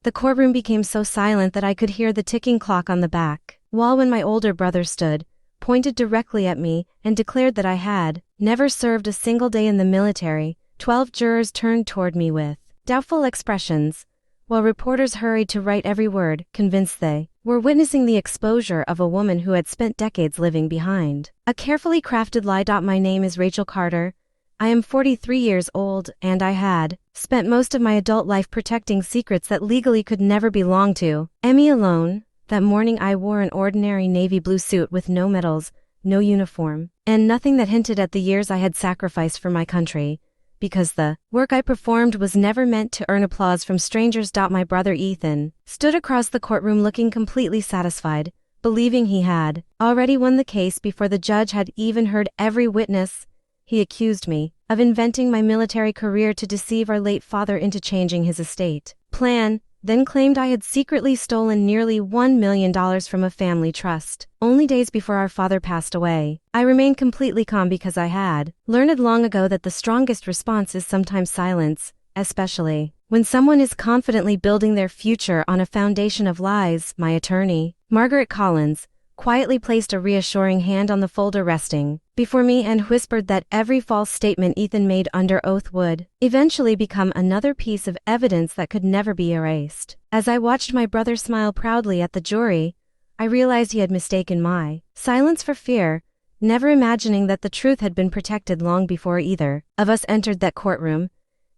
The courtroom became so silent that I could hear the ticking clock on the back wall when my older brother stood, pointed directly at me, and declared that I had never served a single day in the military. 12 jurors turned toward me with doubtful expressions, while reporters hurried to write every word, convinced they were witnessing the exposure of a woman who had spent decades living behind a carefully crafted lie. My name is Rachel Carter. I am 43 years old, and I had spent most of my adult life protecting secrets that legally could never belong to me alone. That morning I wore an ordinary navy blue suit with no medals, no uniform, and nothing that hinted at the years I had sacrificed for my country, because the work I performed was never meant to earn applause from strangers. My brother Ethan stood across the courtroom looking completely satisfied, believing he had already won the case before the judge had even heard every witness. He accused me of inventing my military career to deceive our late father into changing his estate plan, then claimed I had secretly stolen nearly $1 million from a family trust. Only days before our father passed away, I remained completely calm because I had learned long ago that the strongest response is sometimes silence, especially when someone is confidently building their future on a foundation of lies. My attorney, Margaret Collins, quietly placed a reassuring hand on the folder resting before me and whispered that every false statement Ethan made under oath would eventually become another piece of evidence that could never be erased. As I watched my brother smile proudly at the jury, I realized he had mistaken my silence for fear, never imagining that the truth had been protected long before either of us entered that courtroom.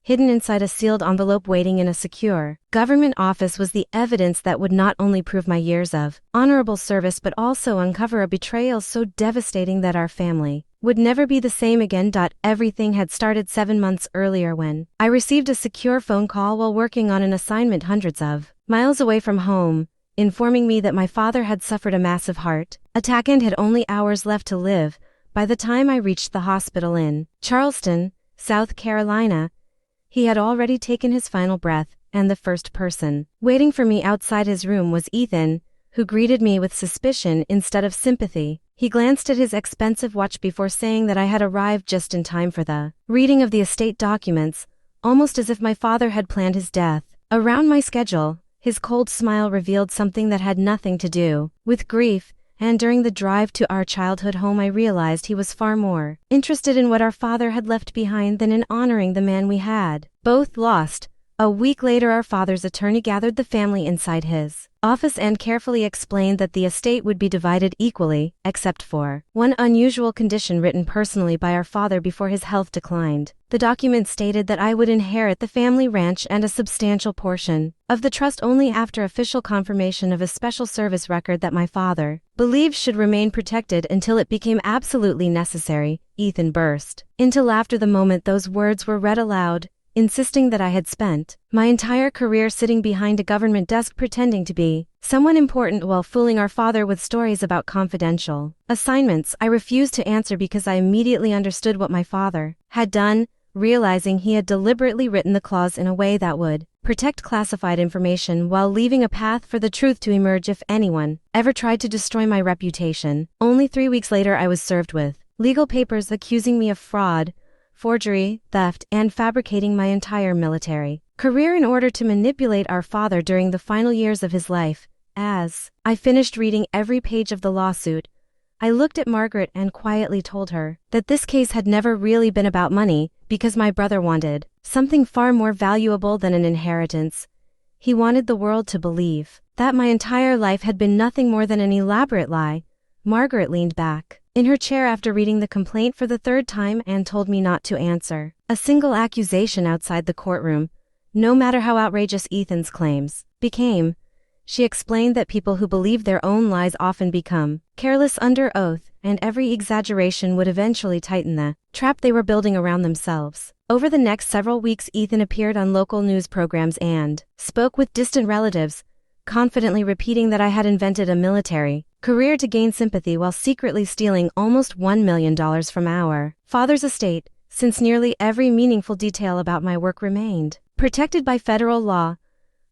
Hidden inside a sealed envelope waiting in a secure government office was the evidence that would not only prove my years of honorable service but also uncover a betrayal so devastating that our family would never be the same again. Everything had started 7 months earlier when I received a secure phone call while working on an assignment hundreds of miles away from home, informing me that my father had suffered a massive heart attack and had only hours left to live. By the time I reached the hospital in Charleston, South Carolina, he had already taken his final breath, and the first person waiting for me outside his room was Ethan, who greeted me with suspicion instead of sympathy. He glanced at his expensive watch before saying that I had arrived just in time for the reading of the estate documents, almost as if my father had planned his death around my schedule. His cold smile revealed something that had nothing to do with grief, and during the drive to our childhood home I realized he was far more interested in what our father had left behind than in honoring the man we had both lost. A week later our father's attorney gathered the family inside his office and carefully explained that the estate would be divided equally, except for one unusual condition written personally by our father before his health declined. The document stated that I would inherit the family ranch and a substantial portion of the trust only after official confirmation of a special service record that my father believed should remain protected until it became absolutely necessary. Ethan burst into laughter the moment those words were read aloud, insisting that I had spent my entire career sitting behind a government desk pretending to be someone important while fooling our father with stories about confidential assignments. I refused to answer because I immediately understood what my father had done, realizing he had deliberately written the clause in a way that would protect classified information while leaving a path for the truth to emerge if anyone ever tried to destroy my reputation. Only 3 weeks later I was served with legal papers accusing me of fraud, forgery, theft, and fabricating my entire military career in order to manipulate our father during the final years of his life. As I finished reading every page of the lawsuit, I looked at Margaret and quietly told her that this case had never really been about money, because my brother wanted something far more valuable than an inheritance. He wanted the world to believe that my entire life had been nothing more than an elaborate lie. Margaret leaned back in her chair after reading the complaint for the 3rd time and told me not to answer a single accusation outside the courtroom, no matter how outrageous Ethan's claims became. She explained that people who believe their own lies often become careless under oath, and every exaggeration would eventually tighten the trap they were building around themselves. Over the next several weeks, Ethan appeared on local news programs and spoke with distant relatives, confidently repeating that I had invented a military career to gain sympathy while secretly stealing almost $1 million from our father's estate. Since nearly every meaningful detail about my work remained protected by federal law,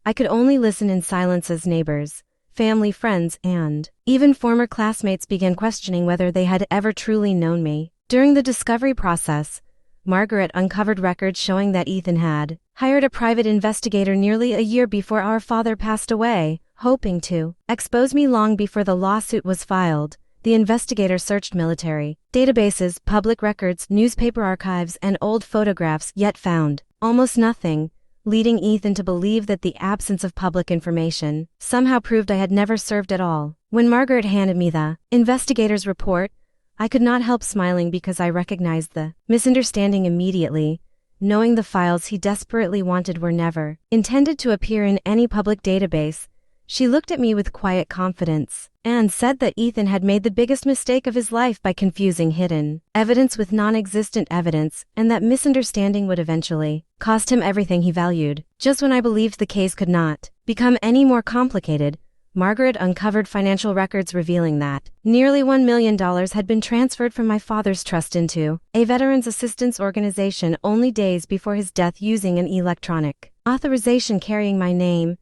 I could only listen in silence as neighbors, family, friends, and even former classmates began questioning whether they had ever truly known me. During the discovery process, Margaret uncovered records showing that Ethan had hired a private investigator nearly a year before our father passed away, hoping to expose me long before the lawsuit was filed. The investigator searched military databases, public records, newspaper archives, and old photographs, yet found almost nothing, leading Ethan to believe that the absence of public information somehow proved I had never served at all. When Margaret handed me the investigator's report, I could not help smiling because I recognized the misunderstanding immediately, knowing the files he desperately wanted were never intended to appear in any public database. She looked at me with quiet confidence and said that Ethan had made the biggest mistake of his life by confusing hidden evidence with non-existent evidence, and that misunderstanding would eventually cost him everything he valued. Just when I believed the case could not become any more complicated, Margaret uncovered financial records revealing that nearly $1 million had been transferred from my father's trust into a veterans assistance organization only days before his death using an electronic authorization carrying my name.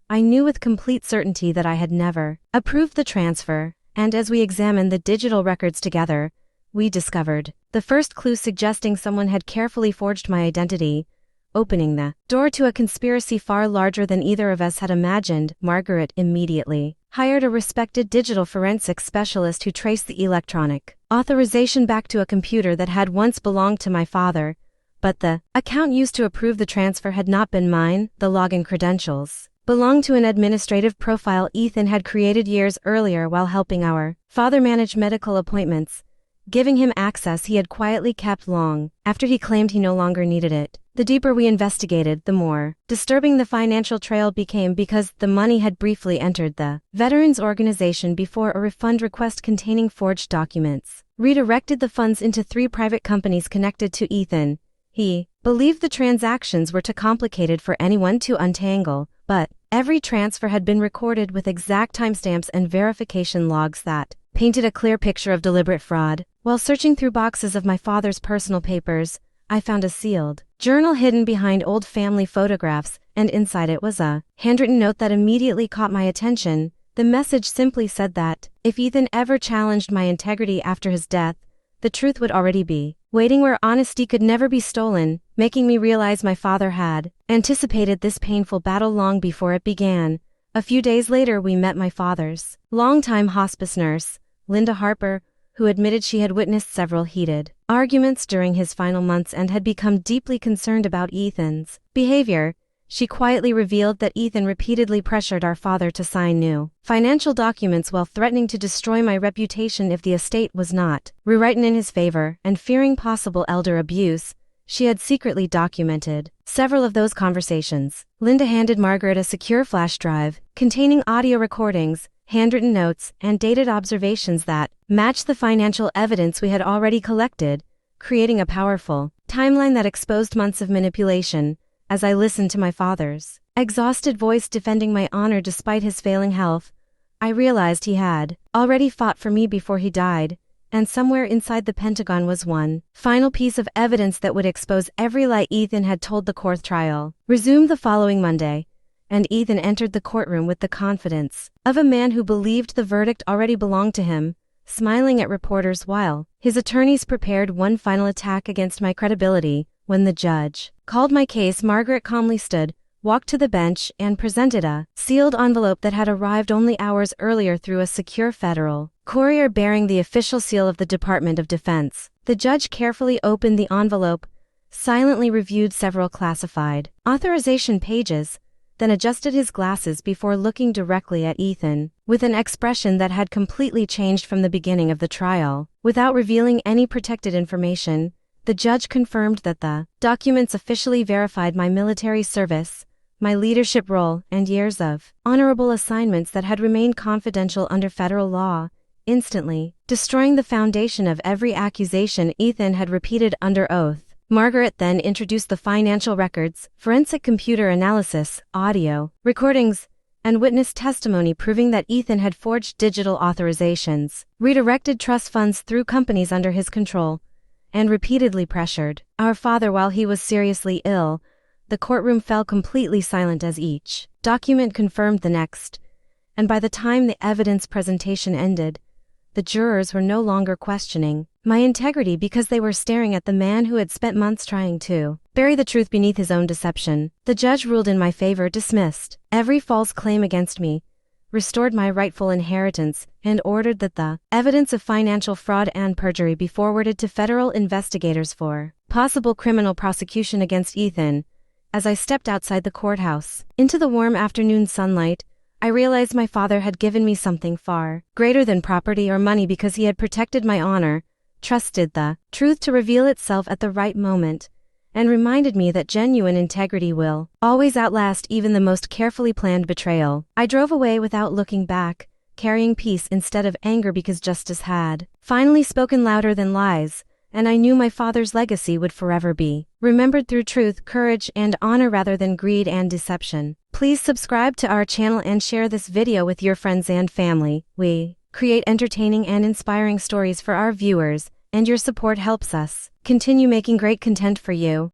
I knew with complete certainty that I had never approved the transfer, and as we examined the digital records together, we discovered the first clue suggesting someone had carefully forged my identity, opening the door to a conspiracy far larger than either of us had imagined. Margaret immediately hired a respected digital forensics specialist who traced the electronic authorization back to a computer that had once belonged to my father, but the account used to approve the transfer had not been mine. The login credentials belonged to an administrative profile Ethan had created years earlier while helping our father manage medical appointments, giving him access he had quietly kept long after he claimed he no longer needed it. The deeper we investigated, the more disturbing the financial trail became, because the money had briefly entered the veterans organization before a refund request containing forged documents redirected the funds into 3 private companies connected to Ethan. He believed the transactions were too complicated for anyone to untangle, but every transfer had been recorded with exact timestamps and verification logs that painted a clear picture of deliberate fraud. While searching through boxes of my father's personal papers, I found a sealed journal hidden behind old family photographs, and inside it was a handwritten note that immediately caught my attention. The message simply said that if Ethan ever challenged my integrity after his death, the truth would already be waiting where honesty could never be stolen, making me realize my father had anticipated this painful battle long before it began. A few days later we met my father's longtime hospice nurse, Linda Harper, who admitted she had witnessed several heated arguments during his final months and had become deeply concerned about Ethan's behavior. She quietly revealed that Ethan repeatedly pressured our father to sign new financial documents while threatening to destroy my reputation if the estate was not rewritten in his favor, and fearing possible elder abuse, she had secretly documented several of those conversations. Linda handed Margaret a secure flash drive containing audio recordings, handwritten notes, and dated observations that matched the financial evidence we had already collected, creating a powerful timeline that exposed months of manipulation. As I listened to my father's exhausted voice defending my honor despite his failing health, I realized he had already fought for me before he died, and somewhere inside the Pentagon was one final piece of evidence that would expose every lie Ethan had told. The court trial resumed the following Monday, and Ethan entered the courtroom with the confidence of a man who believed the verdict already belonged to him, smiling at reporters while his attorneys prepared one final attack against my credibility. When the judge called my case, Margaret calmly stood, walked to the bench, and presented a sealed envelope that had arrived only hours earlier through a secure federal courier bearing the official seal of the Department of Defense. The judge carefully opened the envelope, silently reviewed several classified authorization pages, then adjusted his glasses before looking directly at Ethan, with an expression that had completely changed from the beginning of the trial. Without revealing any protected information, the judge confirmed that the documents officially verified my military service, my leadership role, and years of honorable assignments that had remained confidential under federal law, instantly destroying the foundation of every accusation Ethan had repeated under oath. Margaret then introduced the financial records, forensic computer analysis, audio recordings, and witness testimony proving that Ethan had forged digital authorizations, redirected trust funds through companies under his control, and repeatedly pressured our father while he was seriously ill. The courtroom fell completely silent as each document confirmed the next, and by the time the evidence presentation ended, the jurors were no longer questioning my integrity because they were staring at the man who had spent months trying to bury the truth beneath his own deception. The judge ruled in my favor, dismissed every false claim against me, restored my rightful inheritance, and ordered that the evidence of financial fraud and perjury be forwarded to federal investigators for possible criminal prosecution against Ethan. As I stepped outside the courthouse, into the warm afternoon sunlight, I realized my father had given me something far greater than property or money because he had protected my honor, trusted the truth to reveal itself at the right moment, and reminded me that genuine integrity will always outlast even the most carefully planned betrayal. I drove away without looking back, carrying peace instead of anger because justice had finally spoken louder than lies, and I knew my father's legacy would forever be remembered through truth, courage, and honor rather than greed and deception. Please subscribe to our channel and share this video with your friends and family. We create entertaining and inspiring stories for our viewers, and your support helps us continue making great content for you.